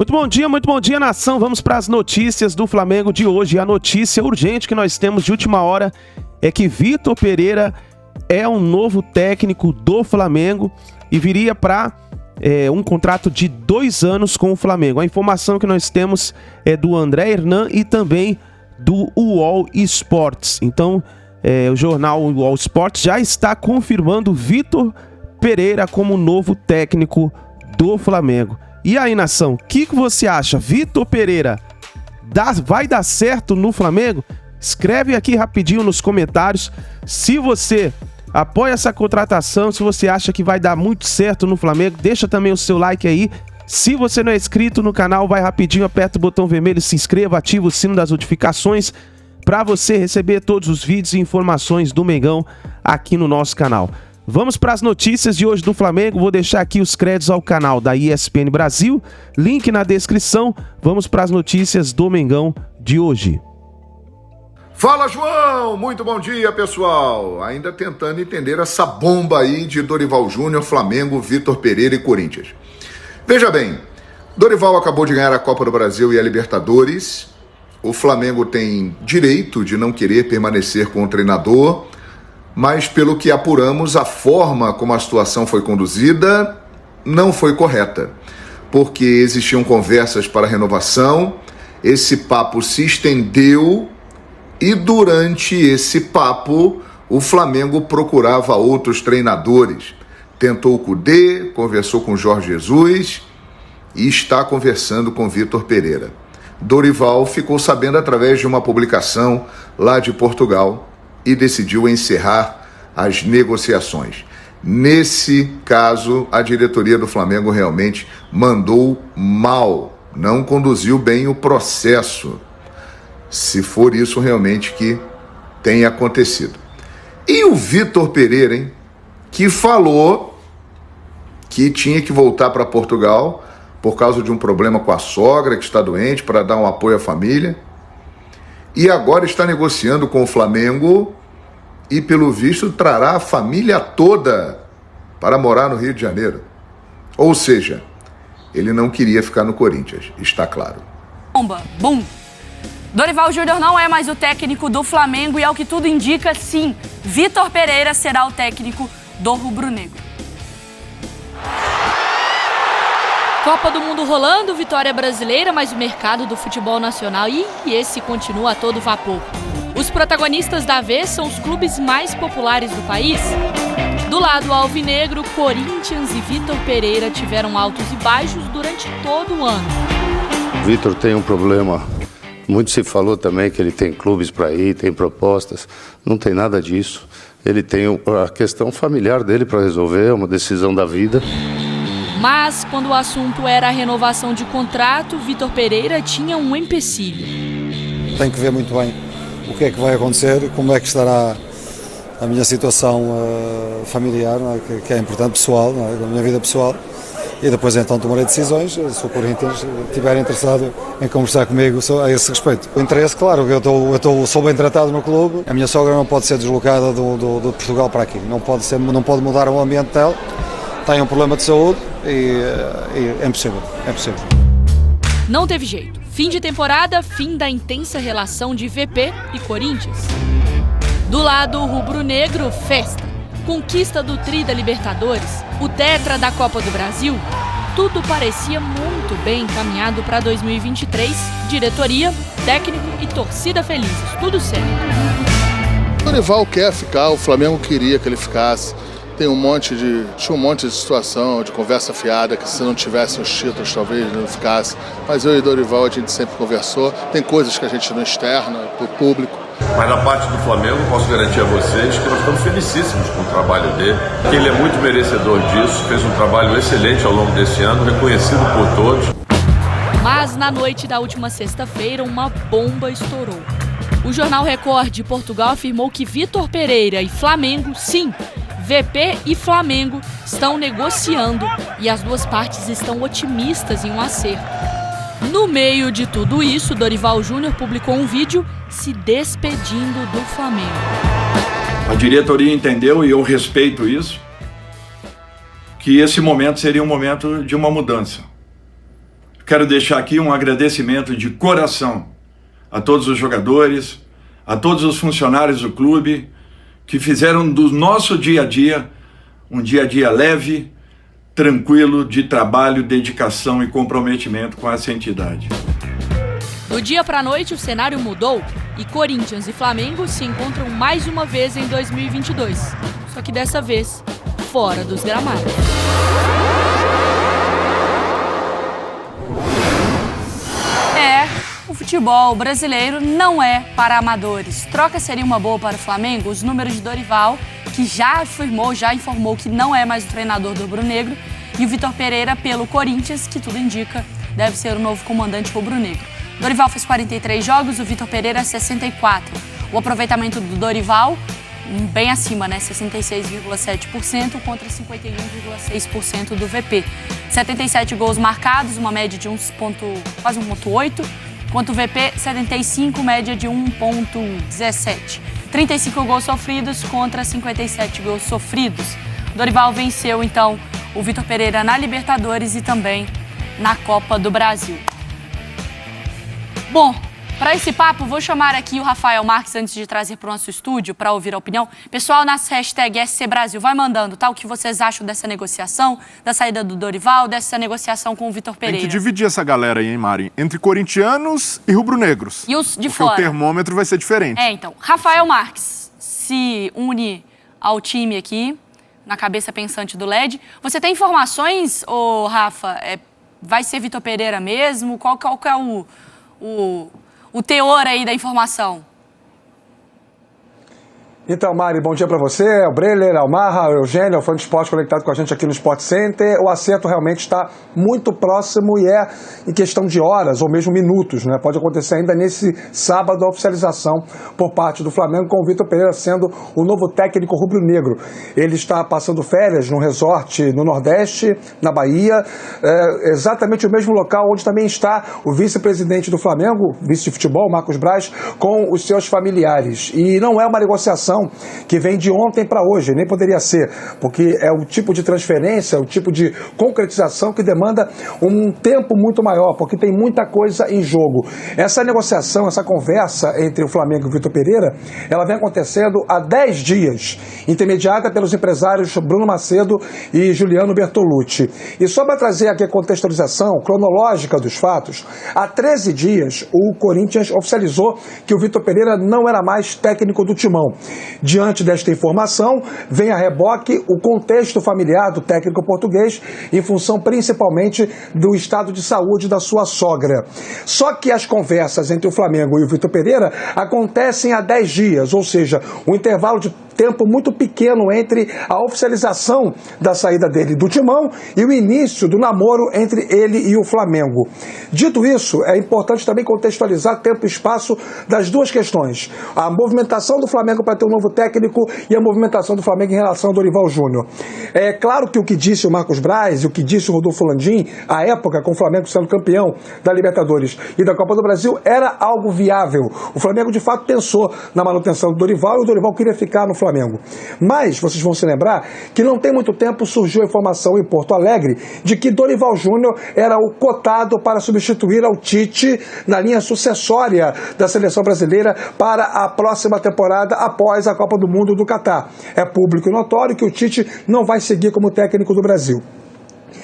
Muito bom dia, nação. Vamos para as notícias do Flamengo de hoje. A notícia urgente que nós temos de última hora é que Vitor Pereira é um novo técnico do Flamengo e viria para um contrato de 2 anos com o Flamengo. A informação que nós temos é do André Hernan e também do UOL Esportes. Então, o jornal UOL Esportes já está confirmando Vitor Pereira como novo técnico do Flamengo. E aí, nação, o que você acha? Vitor Pereira vai dar certo no Flamengo? Escreve aqui rapidinho nos comentários se você apoia essa contratação, se você acha que vai dar muito certo no Flamengo. Deixa também o seu like aí. Se você não é inscrito no canal, vai rapidinho, aperta o botão vermelho, se inscreva, ativa o sino das notificações para você receber todos os vídeos e informações do Mengão aqui no nosso canal. Vamos para as notícias de hoje do Flamengo. Vou deixar aqui os créditos ao canal da ESPN Brasil, link na descrição. Vamos para as notícias do Mengão de hoje. Fala, João! Muito bom dia, pessoal! Ainda tentando entender essa bomba aí de Dorival Júnior, Flamengo, Vitor Pereira e Corinthians. Veja bem, Dorival acabou de ganhar a Copa do Brasil e a Libertadores. O Flamengo tem direito de não querer permanecer com o treinador, mas pelo que apuramos, a forma como a situação foi conduzida não foi correta, porque existiam conversas para renovação, esse papo se estendeu e durante esse papo o Flamengo procurava outros treinadores. Tentou o Kudê, conversou com Jorge Jesus e está conversando com Vitor Pereira. Dorival ficou sabendo através de uma publicação lá de Portugal e decidiu encerrar as negociações. Nesse caso, a diretoria do Flamengo realmente mandou mal, não conduziu bem o processo, se for isso realmente que tem acontecido. E o Vitor Pereira, hein, que falou que tinha que voltar para Portugal por causa de um problema com a sogra que está doente, para dar um apoio à família, e agora está negociando com o Flamengo e, pelo visto, trará a família toda para morar no Rio de Janeiro. Ou seja, ele não queria ficar no Corinthians, está claro. Bomba, bum! Dorival Júnior não é mais o técnico do Flamengo e, ao que tudo indica, sim, Vitor Pereira será o técnico do rubro-negro. Copa do Mundo rolando, vitória brasileira, mas o mercado do futebol nacional, esse continua a todo vapor. Os protagonistas da vez são os clubes mais populares do país. Do lado alvinegro, Corinthians e Vitor Pereira tiveram altos e baixos durante todo o ano. Vitor tem um problema. Muito se falou também que ele tem clubes para ir, tem propostas. Não tem nada disso. Ele tem a questão familiar dele para resolver, é uma decisão da vida. Mas, quando o assunto era a renovação de contrato, Vitor Pereira tinha um empecilho. Tenho que ver muito bem o que é que vai acontecer, como é que estará a minha situação familiar, não é? Que é importante, pessoal, não é? Da minha vida pessoal. E depois então tomarei decisões, se o Corinthians estiver interessado em conversar comigo a esse respeito. O interesse, claro, sou bem tratado no clube, a minha sogra não pode ser deslocada de Portugal para aqui, não pode mudar o ambiente dela, tem um problema de saúde e é impossível, é impossível. Não teve jeito. Fim de temporada, fim da intensa relação de VP e Corinthians. Do lado rubro-negro, festa. Conquista do Tri da Libertadores, o tetra da Copa do Brasil. Tudo parecia muito bem encaminhado para 2023. Diretoria, técnico e torcida felizes. Tudo certo. O Dorival quer ficar, o Flamengo queria que ele ficasse. Tinha um monte de situação, de conversa fiada, que se não tivesse os títulos talvez não ficasse. Mas eu e Dorival a gente sempre conversou. Tem coisas que a gente não externa para o público. Mas na parte do Flamengo, posso garantir a vocês que nós estamos felicíssimos com o trabalho dele, que ele é muito merecedor disso, fez um trabalho excelente ao longo desse ano, reconhecido por todos. Mas na noite da última sexta-feira, uma bomba estourou. O jornal Record de Portugal afirmou que Vitor Pereira e Flamengo, sim, VP e Flamengo, estão negociando e as duas partes estão otimistas em um acerto. No meio de tudo isso, Dorival Júnior publicou um vídeo se despedindo do Flamengo. A diretoria entendeu, e eu respeito isso, que esse momento seria um momento de uma mudança. quero deixar aqui um agradecimento de coração a todos os jogadores, a todos os funcionários do clube, que fizeram do nosso dia a dia um dia a dia leve, tranquilo, de trabalho, dedicação e comprometimento com essa entidade. Do dia para a noite, o cenário mudou e Corinthians e Flamengo se encontram mais uma vez em 2022. Só que dessa vez, fora dos gramados. O futebol brasileiro não é para amadores. Troca seria uma boa para o Flamengo? Os números de Dorival, que já informou que não é mais o treinador do rubro-negro, e o Vitor Pereira pelo Corinthians, que tudo indica deve ser o novo comandante rubro-negro. Dorival fez 43 jogos, o Vitor Pereira 64. O aproveitamento do Dorival bem acima, né? 66,7% contra 51,6% do VP. 77 gols marcados, uma média de quase 1,8. Enquanto o VP, 75, média de 1,17. 35 gols sofridos contra 57 gols sofridos. Dorival venceu, então, o Vitor Pereira na Libertadores e também na Copa do Brasil. Bom, para esse papo, vou chamar aqui o Rafael Marques antes de trazer para o nosso estúdio para ouvir a opinião. Pessoal, nas hashtag SC Brasil, vai mandando, tá? O que vocês acham dessa negociação, da saída do Dorival, dessa negociação com o Vitor Pereira. Tem que dividir essa galera aí, hein, Mari? Entre corintianos e rubro-negros. E os de porque fora. O termômetro vai ser diferente. Então, Rafael Marques se une ao time aqui, na cabeça pensante do LED. Você tem informações, ô Rafa? Vai ser Vitor Pereira mesmo? Qual que é o teor aí da informação? Então, Mari, bom dia para você, ao Breler, ao Marra, ao Eugênio, ao fã de esporte conectado com a gente aqui no Sport Center. O acerto realmente está muito próximo e é em questão de horas ou mesmo minutos, né? Pode acontecer ainda nesse sábado a oficialização por parte do Flamengo, com o Vitor Pereira sendo o novo técnico rubro-negro. Ele está passando férias num resort no Nordeste, na Bahia, exatamente o mesmo local onde também está o vice-presidente do Flamengo, vice de futebol, Marcos Braz, com os seus familiares. E não é uma negociação que vem de ontem para hoje, nem poderia ser, porque é o tipo de transferência, o tipo de concretização que demanda um tempo muito maior, porque tem muita coisa em jogo. Essa negociação, essa conversa entre o Flamengo e o Vitor Pereira, ela vem acontecendo há 10 dias, intermediada pelos empresários Bruno Macedo e Juliano Bertolucci. E só para trazer aqui a contextualização cronológica dos fatos, há 13 dias o Corinthians oficializou que o Vitor Pereira não era mais técnico do Timão. Diante desta informação, vem a reboque o contexto familiar do técnico português, em função principalmente do estado de saúde da sua sogra. Só que as conversas entre o Flamengo e o Vitor Pereira acontecem há 10 dias, ou seja, um intervalo de tempo muito pequeno entre a oficialização da saída dele do Timão e o início do namoro entre ele e o Flamengo. Dito isso, é importante também contextualizar tempo e espaço das duas questões. A movimentação do Flamengo para ter um novo técnico e a movimentação do Flamengo em relação ao Dorival Júnior. É claro que o que disse o Marcos Braz e o que disse o Rodolfo Landim, à época, com o Flamengo sendo campeão da Libertadores e da Copa do Brasil, era algo viável. O Flamengo, de fato, pensou na manutenção do Dorival e o Dorival queria ficar no Flamengo. Mas, vocês vão se lembrar que não tem muito tempo surgiu a informação em Porto Alegre de que Dorival Júnior era o cotado para substituir ao Tite na linha sucessória da seleção brasileira para a próxima temporada após a Copa do Mundo do Catar. É público e notório que o Tite não vai seguir como técnico do Brasil.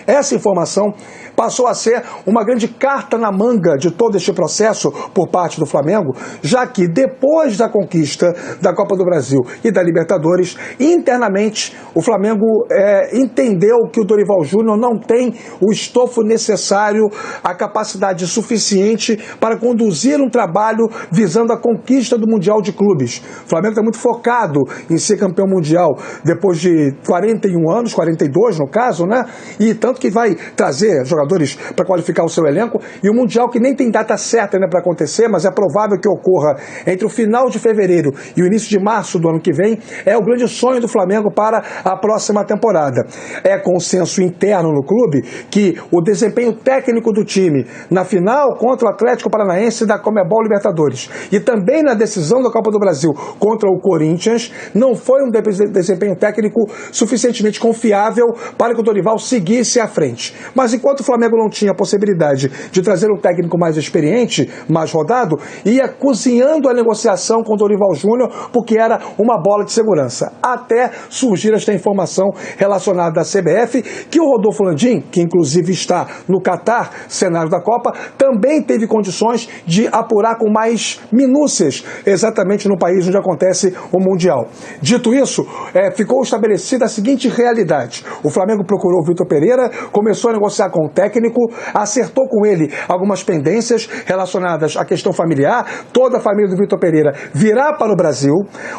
Essa informação passou a ser uma grande carta na manga de todo este processo por parte do Flamengo, já que depois da conquista da Copa do Brasil e da Libertadores, internamente o Flamengo entendeu que o Dorival Júnior não tem o estofo necessário, a capacidade suficiente para conduzir um trabalho visando a conquista do Mundial de Clubes. O Flamengo está muito focado em ser campeão mundial depois de 41 anos, 42 no caso, né? E tanto que vai trazer jogadores para qualificar o seu elenco, e o Mundial que nem tem data certa ainda para acontecer, mas é provável que ocorra entre o final de fevereiro e o início de março do ano que vem, é o grande sonho do Flamengo para a próxima temporada. É consenso interno no clube que o desempenho técnico do time na final contra o Atlético Paranaense da Conmebol Libertadores e também na decisão da Copa do Brasil contra o Corinthians não foi um desempenho técnico suficientemente confiável para que o Dorival seguisse seguisse à frente. Mas enquanto o Flamengo não tinha a possibilidade de trazer um técnico mais experiente, mais rodado, ia cozinhando a negociação com o Dorival Júnior, porque era uma bola de segurança. Até surgir esta informação relacionada à CBF, que o Rodolfo Landim, que inclusive está no Catar, cenário da Copa, também teve condições de apurar com mais minúcias, exatamente no país onde acontece o Mundial. Dito isso, ficou estabelecida a seguinte realidade. O Flamengo procurou o Vitor Pereira, começou a negociar com o técnico, acertou com ele algumas pendências relacionadas à questão familiar. Toda a família do Vitor Pereira virá para o Brasil.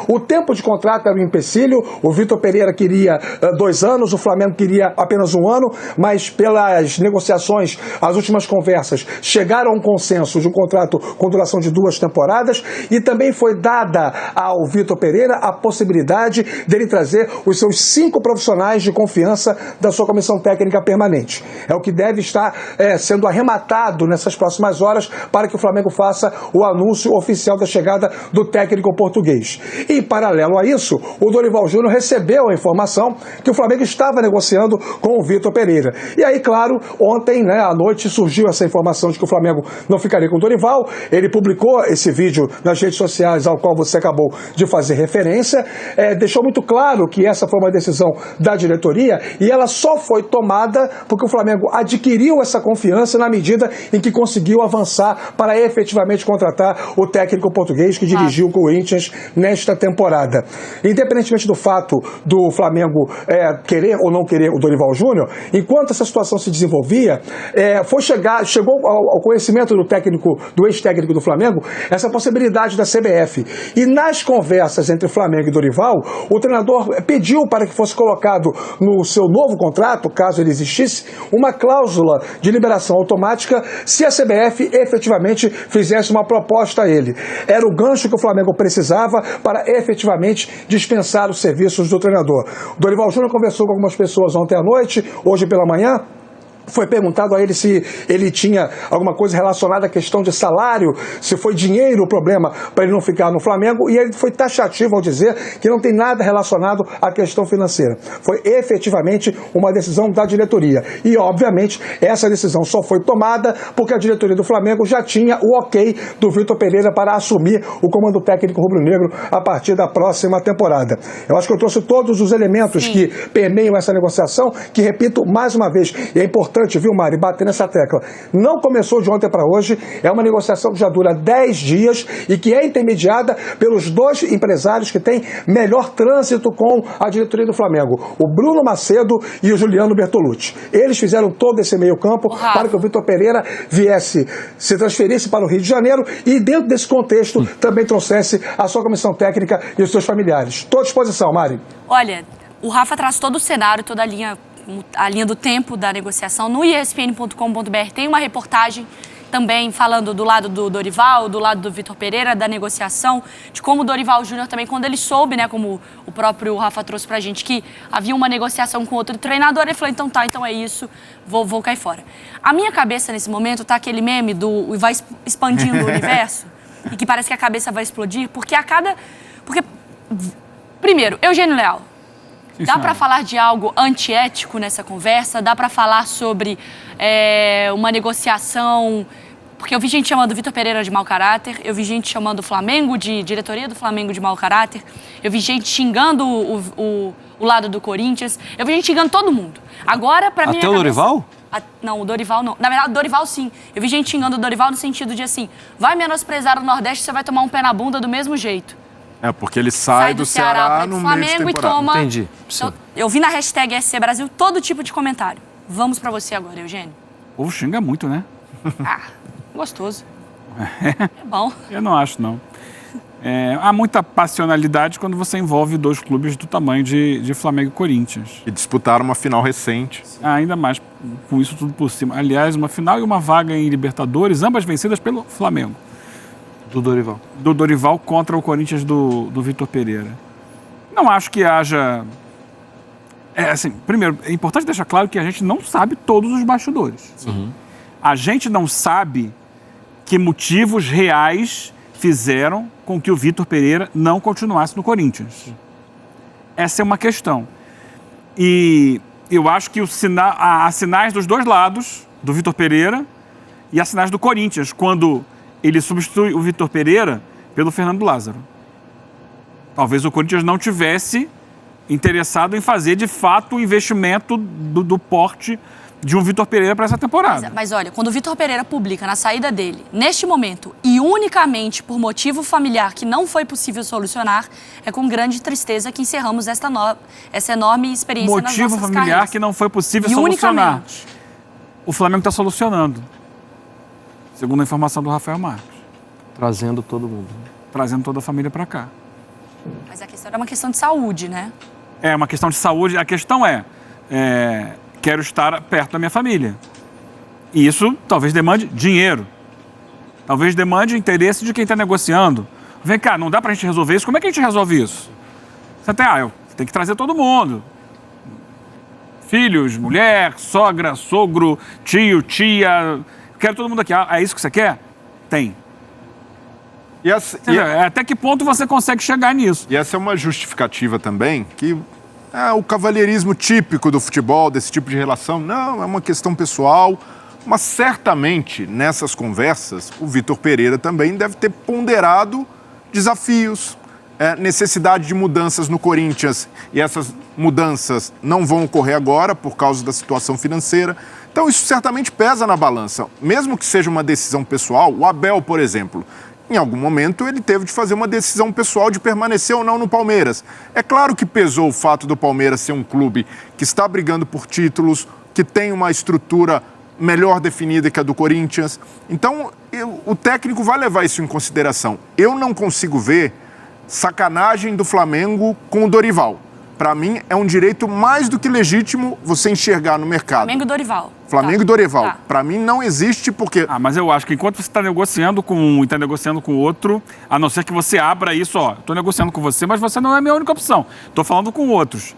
O tempo de contrato era um empecilho. O Vitor Pereira queria 2 anos, o Flamengo queria apenas 1 ano, mas pelas negociações, as últimas conversas, chegaram a um consenso de um contrato com duração de 2 temporadas, e também foi dada ao Vitor Pereira a possibilidade dele trazer os seus 5 profissionais de confiança da sua comissão técnica permanente. É o que deve estar sendo arrematado nessas próximas horas para que o Flamengo faça o anúncio oficial da chegada do técnico português. E, em paralelo a isso, o Dorival Júnior recebeu a informação que o Flamengo estava negociando com o Vitor Pereira. E aí, claro, ontem, à noite, surgiu essa informação de que o Flamengo não ficaria com o Dorival. Ele publicou esse vídeo nas redes sociais ao qual você acabou de fazer referência, deixou muito claro que essa foi uma decisão da diretoria e ela só foi tomada porque o Flamengo adquiriu essa confiança na medida em que conseguiu avançar para efetivamente contratar o técnico português que dirigiu o Corinthians nesta temporada. Independentemente do fato do Flamengo querer ou não querer o Dorival Júnior, enquanto essa situação se desenvolvia, chegou ao conhecimento do ex-técnico do Flamengo essa possibilidade da CBF. E nas conversas entre Flamengo e Dorival, o treinador pediu para que fosse colocado no seu novo contrato, caso ele existisse, uma cláusula de liberação automática se a CBF efetivamente fizesse uma proposta a ele. Era o gancho que o Flamengo precisava para efetivamente dispensar os serviços do treinador. O Dorival Júnior conversou com algumas pessoas ontem à noite, hoje pela manhã. Foi perguntado a ele se ele tinha alguma coisa relacionada à questão de salário, se foi dinheiro o problema para ele não ficar no Flamengo, e ele foi taxativo ao dizer que não tem nada relacionado à questão financeira. Foi efetivamente uma decisão da diretoria. E, obviamente, essa decisão só foi tomada porque a diretoria do Flamengo já tinha o ok do Vitor Pereira para assumir o comando técnico rubro-negro a partir da próxima temporada. Eu acho que eu trouxe todos os elementos que permeiam essa negociação, que, repito, mais uma vez, e é importante, viu, Mari, bater nessa tecla. Não começou de ontem para hoje, é uma negociação que já dura 10 dias e que é intermediada pelos 2 empresários que têm melhor trânsito com a diretoria do Flamengo, o Bruno Macedo e o Juliano Bertolucci. Eles fizeram todo esse meio campo para que o Vitor Pereira se transferisse para o Rio de Janeiro e, dentro desse contexto, também trouxesse a sua comissão técnica e os seus familiares. Estou à disposição, Mari. Olha, o Rafa traz todo o cenário, toda a linha do tempo da negociação. No ESPN.com.br tem uma reportagem também falando do lado do Dorival, do lado do Vitor Pereira, da negociação, de como o Dorival Júnior também, quando ele soube, como o próprio Rafa trouxe pra gente, que havia uma negociação com outro treinador, ele falou, então é isso, vou cair fora. A minha cabeça nesse momento tá aquele meme do vai expandindo o universo, e que parece que a cabeça vai explodir, porque primeiro, Eugênio Leal, dá para falar de algo antiético nessa conversa? Dá para falar sobre uma negociação... Porque eu vi gente chamando o Vitor Pereira de mau caráter, eu vi gente chamando o Flamengo, diretoria do Flamengo de mau caráter, eu vi gente xingando o lado do Corinthians, eu vi gente xingando todo mundo. Agora, para mim... Até o Dorival? Não, o Dorival não. Na verdade, o Dorival sim. Eu vi gente xingando o Dorival no sentido de assim, vai menosprezar o Nordeste, você vai tomar um pé na bunda do mesmo jeito. Porque ele sai do Ceará no meio de Flamengo e temporada. toma... Entendi. Então, eu vi na hashtag SC Brasil todo tipo de comentário. Vamos pra você agora, Eugênio. Ou xinga muito, né? Gostoso. É bom. Eu não acho, não. Há muita passionalidade quando você envolve 2 clubes do tamanho de Flamengo e Corinthians. E disputaram uma final recente. Ainda mais com isso tudo por cima. Aliás, uma final e uma vaga em Libertadores, ambas vencidas pelo Flamengo. Do Dorival. Do Dorival contra o Corinthians do Vitor Pereira. Não acho que haja... primeiro, é importante deixar claro que a gente não sabe todos os bastidores. A gente não sabe que motivos reais fizeram com que o Vitor Pereira não continuasse no Corinthians. Essa é uma questão. E eu acho que há sinais dos dois lados, do Vitor Pereira, e há sinais do Corinthians, quando ele substitui o Vitor Pereira pelo Fernando Lázaro. Talvez o Corinthians não tivesse interessado em fazer, de fato, o investimento do porte de um Vitor Pereira para essa temporada. Mas olha, quando o Vitor Pereira publica na saída dele, neste momento, e unicamente por motivo familiar que não foi possível solucionar, é com grande tristeza que encerramos essa enorme experiência nas nossas Motivo familiar carreiras. que não foi possível E solucionar. unicamente. O Flamengo está solucionando, segundo a informação do Rafael Marques. Trazendo todo mundo. Trazendo toda a família para cá. Mas a questão é uma questão de saúde, né? É uma questão de saúde. A questão quero estar perto da minha família. E isso talvez demande dinheiro. Talvez demande interesse de quem está negociando. Vem cá, não dá para a gente resolver isso? Como é que a gente resolve isso? Você tem que trazer todo mundo. Filhos, mulher, sogra, sogro, tio, tia. Quero todo mundo aqui. É isso que você quer? Tem. Até que ponto você consegue chegar nisso? E essa é uma justificativa também que o cavalheirismo típico do futebol, desse tipo de relação, não, é uma questão pessoal, mas certamente nessas conversas o Vitor Pereira também deve ter ponderado desafios, necessidade de mudanças no Corinthians, e essas mudanças não vão ocorrer agora por causa da situação financeira. Então isso certamente pesa na balança, mesmo que seja uma decisão pessoal. O Abel, por exemplo, em algum momento ele teve de fazer uma decisão pessoal de permanecer ou não no Palmeiras. É claro que pesou o fato do Palmeiras ser um clube que está brigando por títulos, que tem uma estrutura melhor definida que a do Corinthians. Então, o técnico vai levar isso em consideração. Eu não consigo ver sacanagem do Flamengo com o Dorival. Para mim, é um direito mais do que legítimo você enxergar no mercado. Flamengo e Dorival. Flamengo e Dorival. Para mim, não existe porque... Mas eu acho que enquanto você está negociando com um e está negociando com o outro, a não ser que você abra isso, estou negociando com você, mas você não é a minha única opção. Estou falando com outros.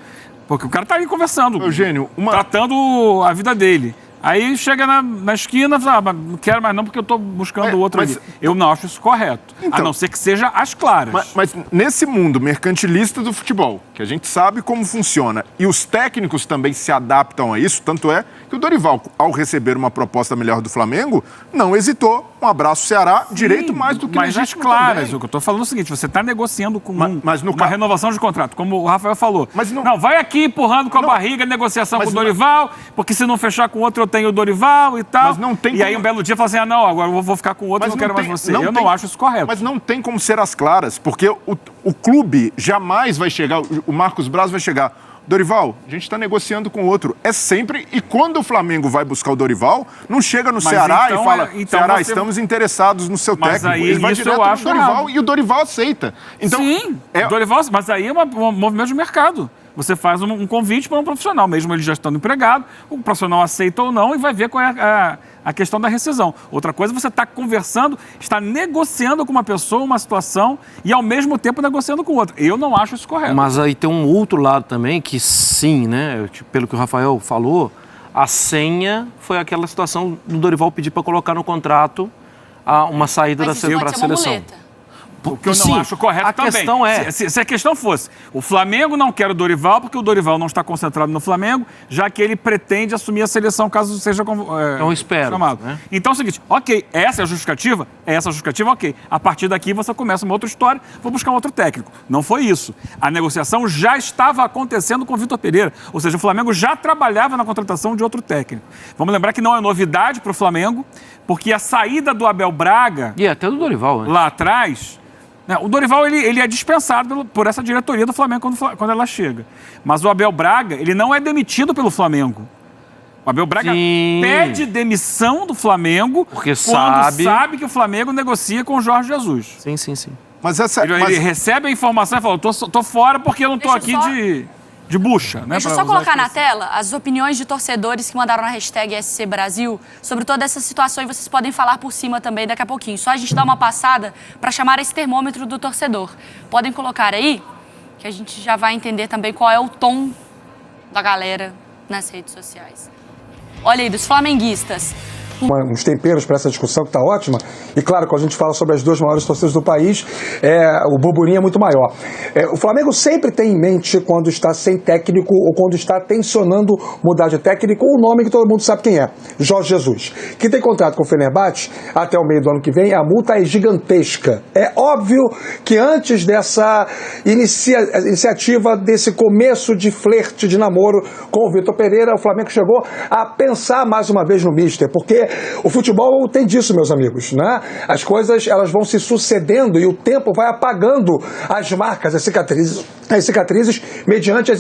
Porque o cara está aí conversando. Eugênio, tratando a vida dele. Aí chega na esquina e fala, não quero mais não porque eu estou buscando outro ali. Eu não acho isso correto. Então, a não ser que seja às claras. Mas nesse mundo mercantilista do futebol, que a gente sabe como funciona, e os técnicos também se adaptam a isso, tanto é que o Dorival, ao receber uma proposta melhor do Flamengo, não hesitou. Um abraço, Ceará, direito mais do que legítimo às claras. Também. O que eu estou falando é o seguinte, você está negociando com uma renovação de contrato, como o Rafael falou. Não, vai aqui empurrando com a barriga, negociação com o Dorival, porque se não fechar com outro, eu tenho o Dorival e tal. Mas não tem e aí um belo dia fala assim, agora eu vou ficar com outro, não quero mais você. Eu não acho isso correto. Mas não tem como ser às claras, porque o clube jamais vai chegar, o Marcos Braz vai chegar... Dorival, a gente está negociando com outro. É sempre... E quando o Flamengo vai buscar o Dorival, não chega no Ceará e fala, Ceará, estamos interessados no seu técnico. Ele vai direto no Dorival e o Dorival aceita. Então, sim, Dorival, mas aí é um movimento de mercado. Você faz um convite para um profissional, mesmo ele já estando empregado, o profissional aceita ou não e vai ver qual é a questão da rescisão. Outra coisa, você está conversando, está negociando com uma pessoa uma situação e ao mesmo tempo negociando com outra. Eu não acho isso correto. Mas aí tem um outro lado também que sim, né? Pelo que o Rafael falou, a senha foi aquela situação do Dorival pedir para colocar no contrato uma saída para a seleção. Muleta. O que eu não acho correto também. Questão se a questão fosse, o Flamengo não quer o Dorival porque o Dorival não está concentrado no Flamengo, já que ele pretende assumir a seleção caso seja chamado. Né? Então é o seguinte, ok, essa é a justificativa? Ok. A partir daqui você começa uma outra história, vou buscar um outro técnico. Não foi isso. A negociação já estava acontecendo com o Vitor Pereira, ou seja, o Flamengo já trabalhava na contratação de outro técnico. Vamos lembrar que não é novidade para o Flamengo, porque a saída do Abel Braga... E até do Dorival, né? Lá atrás... O Dorival ele é dispensado por essa diretoria do Flamengo quando ela chega. Mas o Abel Braga, ele não é demitido pelo Flamengo. O Abel Braga pede demissão do Flamengo porque quando sabe que o Flamengo negocia com o Jorge Jesus. Sim. Mas ele recebe a informação e fala, tô fora porque eu não tô aqui de bucha. Né, deixa eu só colocar na tela as opiniões de torcedores que mandaram na hashtag SC Brasil sobre toda essa situação e vocês podem falar por cima também daqui a pouquinho. Só a gente dá uma passada para chamar esse termômetro do torcedor. Podem colocar aí, que a gente já vai entender também qual é o tom da galera nas redes sociais. Olha aí, dos flamenguistas. uns temperos para essa discussão que está ótima. E claro, quando a gente fala sobre as duas maiores torcidas do país, o burburinho é muito maior. O Flamengo sempre tem em mente, quando está sem técnico ou quando está tensionando mudar de técnico, o nome que todo mundo sabe quem é: Jorge Jesus, que tem contrato com o Fenerbahçe até o meio do ano que vem. A multa é gigantesca. É óbvio que antes dessa iniciativa, desse começo de flerte, de namoro com o Vitor Pereira, o Flamengo chegou a pensar mais uma vez no mister, porque o futebol tem disso, meus amigos, né? As coisas, elas vão se sucedendo e o tempo vai apagando as marcas, as cicatrizes mediante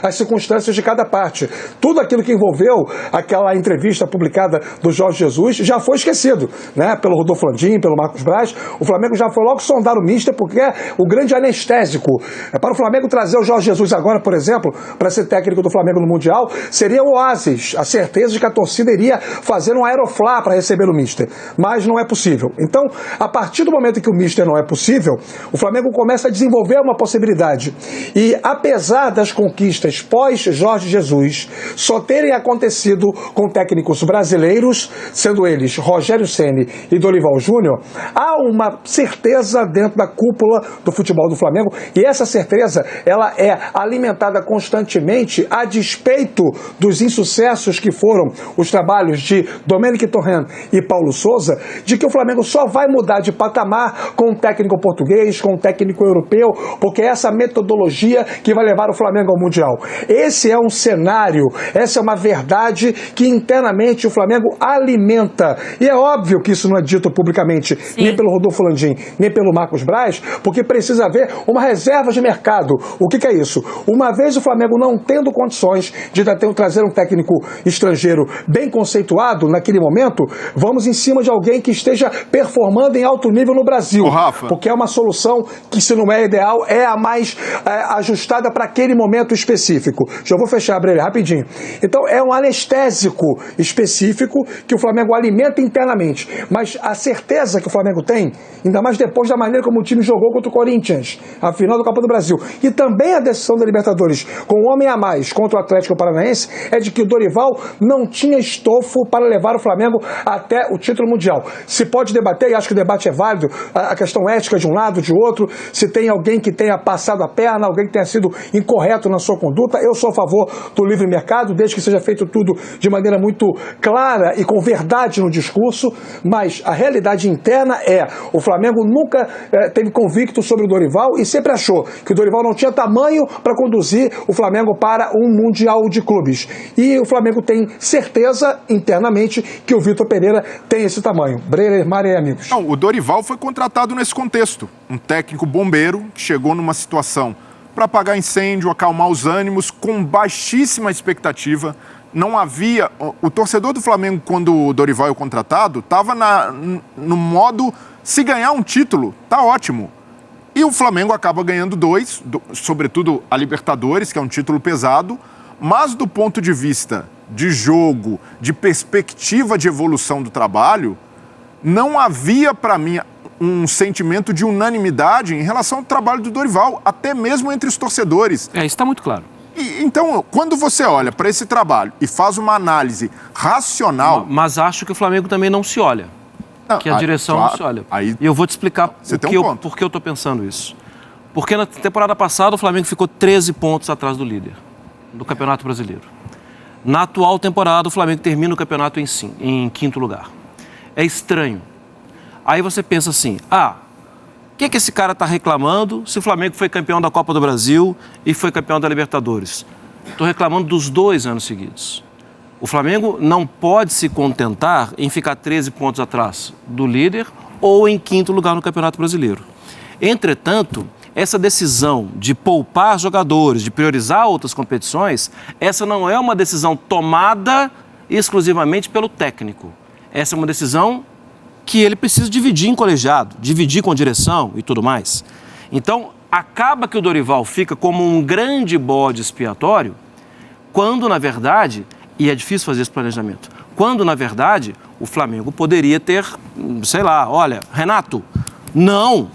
as circunstâncias de cada parte. Tudo aquilo que envolveu aquela entrevista publicada do Jorge Jesus já foi esquecido, né? Pelo Rodolfo Landim, pelo Marcos Braz. O Flamengo já foi logo sondar o mister, porque é o grande anestésico. Para o Flamengo trazer o Jorge Jesus agora, por exemplo, para ser técnico do Flamengo no Mundial, seria o oásis, a certeza de que a torcida iria fazer um aeroflá para receber o mister. Mas não é possível. Então, a partir do momento que o mister não é possível, o Flamengo começa a desenvolver uma possibilidade. E apesar das conquistas pós-Jorge Jesus só terem acontecido com técnicos brasileiros, sendo eles Rogério Ceni e Dorival Júnior, há uma certeza dentro da cúpula do futebol do Flamengo, e essa certeza, ela é alimentada constantemente a despeito dos insucessos que foram os trabalhos de Domenic Torrent e Paulo Souza, de que o Flamengo só vai mudar de patamar com um técnico português, com um técnico europeu, porque é essa metodologia que vai levar o Flamengo ao Mundial. Esse é um cenário, essa é uma verdade que internamente o Flamengo alimenta. E é óbvio que isso não é dito publicamente, nem pelo Rodolfo Landim, nem pelo Marcos Braz, porque precisa haver uma reserva de mercado. O que é isso? Uma vez o Flamengo não tendo condições de trazer um técnico estrangeiro bem conceituado naquele momento, vamos em cima de alguém que esteja performando em alto nível no Brasil. Porque é uma solução que, se não é ideal, é a mais ajustada para aquele momento específico. Já vou fechar, Brelha, rapidinho. Então, é um anestésico específico que o Flamengo alimenta internamente. Mas a certeza que o Flamengo tem, ainda mais depois da maneira como o time jogou contra o Corinthians, a final da Copa do Brasil, e também a decisão da Libertadores com um homem a mais contra o Atlético Paranaense, é de que o Dorival não tinha estofo para levar o Flamengo até o título mundial. Se pode debater, e acho que o debate é válido, a questão ética de um lado, de outro, se tem alguém que tenha passado a perna, alguém que tenha sido incorreto na sua conduta. Eu sou a favor do livre mercado, desde que seja feito tudo de maneira muito clara e com verdade no discurso, mas a realidade interna o Flamengo nunca teve convicto sobre o Dorival e sempre achou que o Dorival não tinha tamanho para conduzir o Flamengo para um Mundial de Clubes. E o Flamengo tem certeza internamente que o Vitor Pereira tem esse tamanho. Breyer, Mário e amigos. Não, o Dorival foi contratado nesse contexto. Um técnico bombeiro que chegou numa situação para apagar incêndio, acalmar os ânimos, com baixíssima expectativa. Não havia... O torcedor do Flamengo, quando o Dorival é contratado, estava no modo, se ganhar um título, tá ótimo. E o Flamengo acaba ganhando 2, sobretudo a Libertadores, que é um título pesado, mas do ponto de vista de jogo, de perspectiva de evolução do trabalho, não havia, para mim, um sentimento de unanimidade em relação ao trabalho do Dorival, até mesmo entre os torcedores. Isso está muito claro. Então, quando você olha para esse trabalho e faz uma análise racional... Mas acho que o Flamengo também não se olha. Que a direção não se olha. E eu vou te explicar por que eu estou pensando isso. Porque na temporada passada o Flamengo ficou 13 pontos atrás do líder do Campeonato Brasileiro. Na atual temporada o Flamengo termina o campeonato em quinto lugar. É estranho. Aí você pensa assim, o que esse cara está reclamando se o Flamengo foi campeão da Copa do Brasil e foi campeão da Libertadores? Estou reclamando dos 2 anos seguidos. O Flamengo não pode se contentar em ficar 13 pontos atrás do líder ou em quinto lugar no Campeonato Brasileiro. Entretanto, essa decisão de poupar jogadores, de priorizar outras competições, essa não é uma decisão tomada exclusivamente pelo técnico. Essa é uma decisão que ele precisa dividir em colegiado, dividir com a direção e tudo mais. Então, acaba que o Dorival fica como um grande bode expiatório, quando, na verdade, e é difícil fazer esse planejamento, quando, na verdade, o Flamengo poderia ter, sei lá, olha, Renato, não,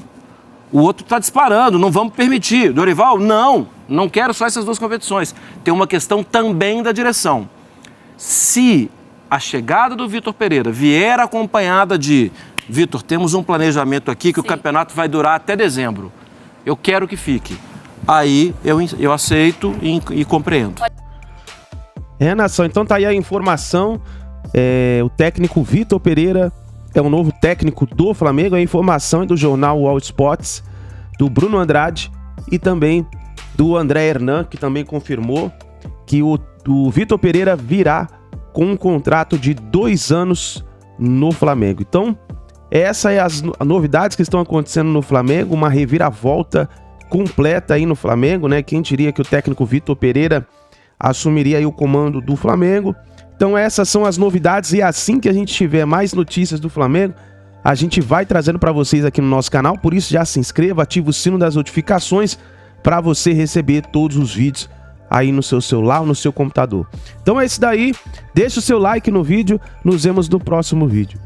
o outro está disparando, não vamos permitir. Dorival, não quero só essas 2 competições. Tem uma questão também da direção. Se a chegada do Vitor Pereira vier acompanhada de Vitor, temos um planejamento aqui que o campeonato vai durar até dezembro. Eu quero que fique. Aí eu aceito e compreendo. Nação, então tá aí a informação. O técnico Vitor Pereira é o novo técnico do Flamengo. A informação é do jornal All Sports, do Bruno Andrade e também do André Hernan, que também confirmou que o Vitor Pereira virá com um contrato de 2 anos no Flamengo. Então, essas é as novidades que estão acontecendo no Flamengo, uma reviravolta completa aí no Flamengo, né? Quem diria que o técnico Vitor Pereira assumiria aí o comando do Flamengo. Então essas são as novidades e assim que a gente tiver mais notícias do Flamengo, a gente vai trazendo para vocês aqui no nosso canal. Por isso já se inscreva, ativa o sino das notificações para você receber todos os vídeos aí no seu celular ou no seu computador. Então é isso daí, deixa o seu like no vídeo, nos vemos no próximo vídeo.